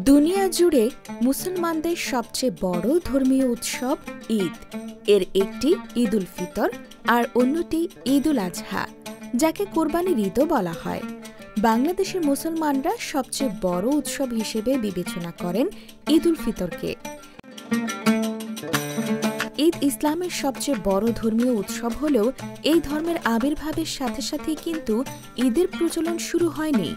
দুনিয়া জুড়ে মুসলমানদের সবচেয়ে বড় ধর্মীয় উৎসব ঈদ। এর একটি ঈদ উল ফিতর আর অন্যটি ঈদ উল আজহা, যাকে কোরবানির ঈদও বলা হয়। বাংলাদেশের মুসলমানরা সবচেয়ে বড় উৎসব হিসেবে বিবেচনা করেন ঈদ উল ফিতরকে। ঈদ ইসলামের সবচেয়ে বড় ধর্মীয় উৎসব হলেও এই ধর্মের আবির্ভাবের সাথে সাথে কিন্তু ঈদের প্রচলন শুরু হয়নি।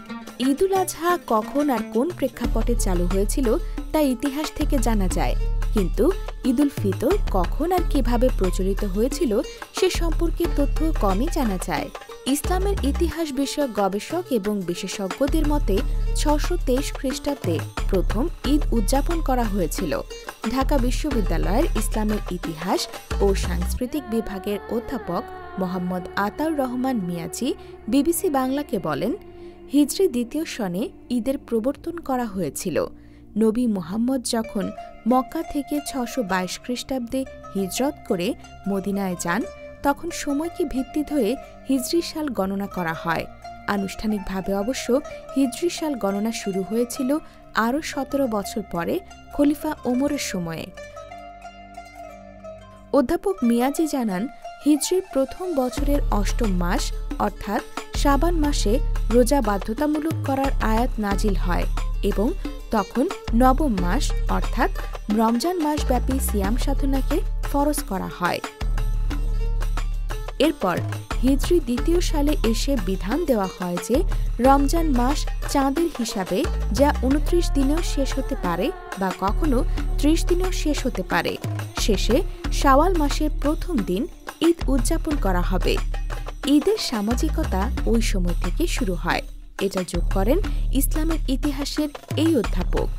ঈদ উল আজহা কখন আর কোন প্রেক্ষাপটে চালু হয়েছিল তা ইতিহাস থেকে জানা যায়, কিন্তু ঈদ উল ফিতর কখন আর কিভাবে প্রচলিত হয়েছিল সে সম্পর্কে তথ্য কমই জানা যায়। ইসলামের ইতিহাস বিষয়ক গবেষক এবং বিশেষজ্ঞদের মতে ৬২৩ খ্রিস্টাব্দে প্রথম ঈদ উদযাপন করা হয়েছিল। ঢাকা বিশ্ববিদ্যালয়ের ইসলামের ইতিহাস ও সাংস্কৃতিক বিভাগের অধ্যাপক মোহাম্মদ আতাউর রহমান মিয়াজি বিবিসি বাংলাকে বলেন, হিজরি ২য় সনে ঈদের প্রবর্তন করা হয়েছিল। নবী মুহাম্মদ যখন মক্কা থেকে ৬২২ খ্রিস্টাব্দে হিজরত করে মদিনায় যান, তখন সময়কে ভিত্তি ধরে হিজরি সাল গণনা করা হয়। আনুষ্ঠানিকভাবে অবশ্য হিজরি সাল গণনা শুরু হয়েছিল আরও ১৭ বছর পরে খলিফা ওমরের সময়ে। অধ্যাপক মিয়াজি জানান, হিজরির প্রথম বছরের অষ্টম মাস অর্থাৎ শাবান মাসে রোজা বাধ্যতামূলক করার আয়াত নাজিল হয় এবং তখন নবম মাস অর্থাৎ রমজান মাসব্যাপী সিয়াম সাধনাকে ফরজ করা হয়। এরপর হিজরি ২য় সালে এসে বিধান দেওয়া হয় যে রমজান মাস চাঁদের হিসাবে যা ২৯ দিনেও শেষ হতে পারে বা কখনো ৩০ দিনেও শেষ হতে পারে, শেষে শাওয়াল মাসের প্রথম দিন ঈদ উদযাপন করা হবে। ঈদের সামাজিকতা ওই সময় থেকে শুরু হয়, এটা যোগ করেন ইসলামের ইতিহাসের এই অধ্যাপক।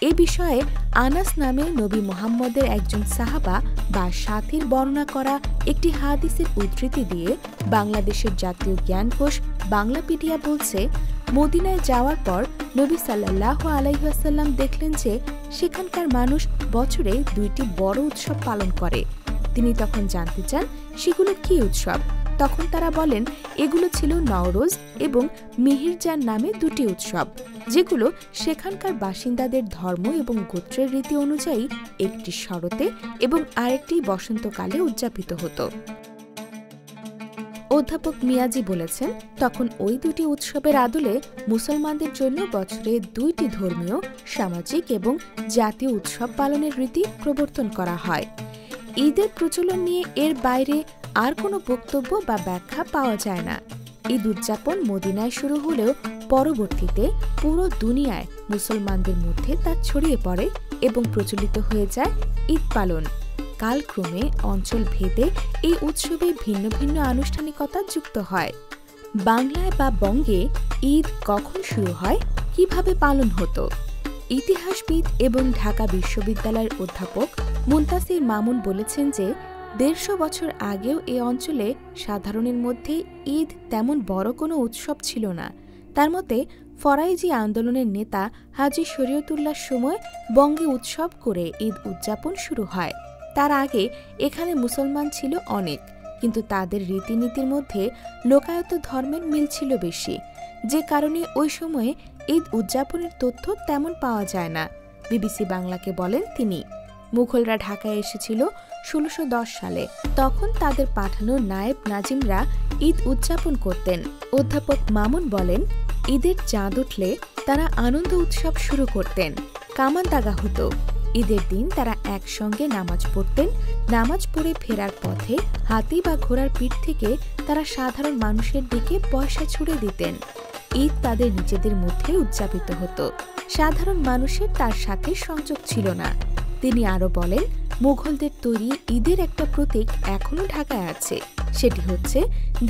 এ বিষয়ে আনাস নামে নবী মুহাম্মদের একজন সাহাবা বা সাথীর বর্ণনা করা একটি হাদিসের উদ্ধৃতি দিয়ে বাংলাদেশের জাতীয় জ্ঞানকোষ বাংলাপিডিয়া বলছে, মদিনায় যাওয়ার পর নবী সাল্লাল্লাহু আলাইহি ওয়াসাল্লাম দেখলেন যে সেখানকার মানুষ বছরে ২টি বড় উৎসব পালন করে। তিনি তখন জানতে চান সেগুলো কি উৎসব। তখন তারা বলেন এগুলো ছিল নওরোজ এবং মিহিরজান নামে ২টি উৎসব, যেগুলো সেখানকার বাসিন্দাদের ধর্ম এবং গোত্রের রীতি অনুযায়ী একটি শরতে এবং আরেকটি বসন্তকালে উদযাপিত হতো। অধ্যাপক মিয়াজি বলেছেন, তখন ওই ২টি উৎসবের আদলে মুসলমানদের জন্য বছরে ২টি ধর্মীয়, সামাজিক এবং জাতীয় উৎসব পালনের রীতি প্রবর্তন করা হয়। ঈদের প্রচলন নিয়ে এর বাইরে আর কোনো বক্তব্য বা ব্যাখ্যা পাওয়া যায় না। ঈদ উদযাপন মদিনায় শুরু হলেও পরবর্তীতে পুরো দুনিয়ায় মুসলমানদের মধ্যে তা ছড়িয়ে পড়ে এবং প্রচলিত হয়ে যায় ঈদ পালন। কালক্রমে অঞ্চল ভেদে এই উৎসবে ভিন্ন ভিন্ন আনুষ্ঠানিকতা যুক্ত হয়। বাংলায় বা বঙ্গে ঈদ কখন শুরু হয়, কিভাবে পালন হতো? ইতিহাসবিদ এবং ঢাকা বিশ্ববিদ্যালয়ের অধ্যাপক মুনতাসির মামুন বলেছেন যে ১৫০ বছর আগেও এ অঞ্চলে সাধারণের মধ্যে ঈদ তেমন বড় কোনো উৎসব ছিল না। তার মতে ফরাইজি আন্দোলনের নেতা হাজী শরীয়তুল্লাহর সময় বঙ্গে উৎসব করে ঈদ উদযাপন শুরু হয়। তার আগে এখানে মুসলমান ছিল অনেক, কিন্তু তাদের রীতিনীতির মধ্যে লোকায়ত ধর্মের মিল ছিল বেশি, যে কারণে ওই সময়ে ঈদ উদযাপনের তথ্য তেমন পাওয়া যায় না। বিবিসি বাংলাকে বলেন তিনি, মুঘলরা ঢাকায় এসেছিল ১৬১০ সালে। তখন তাদের পাঠানো নায়েব নাজিমরা ঈদ উদযাপন করতেন। অধ্যাপক মামুন বলেন, ঈদের চাঁদ উঠলে তারা আনন্দ উৎসব শুরু করতেন। কামান দাগা হতো। ঈদের দিন তারা একসঙ্গে নামাজ পড়তেন। নামাজ পড়ে ফেরার পথে হাতি বা ঘোড়ার পিঠ থেকে তারা সাধারণ মানুষের দিকে পয়সা ছুড়ে দিতেন। ঈদ তাদের নিজেদের মধ্যে উদযাপিত হতো। সাধারণ মানুষের তার সাথে সংযোগ ছিল না। তিনি আরও বলেন, মুঘলদের তৈরি ঈদের একটা প্রতীক এখনও ঢাকায় আছে, সেটি হচ্ছে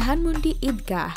ধানমন্ডি ঈদগাহ।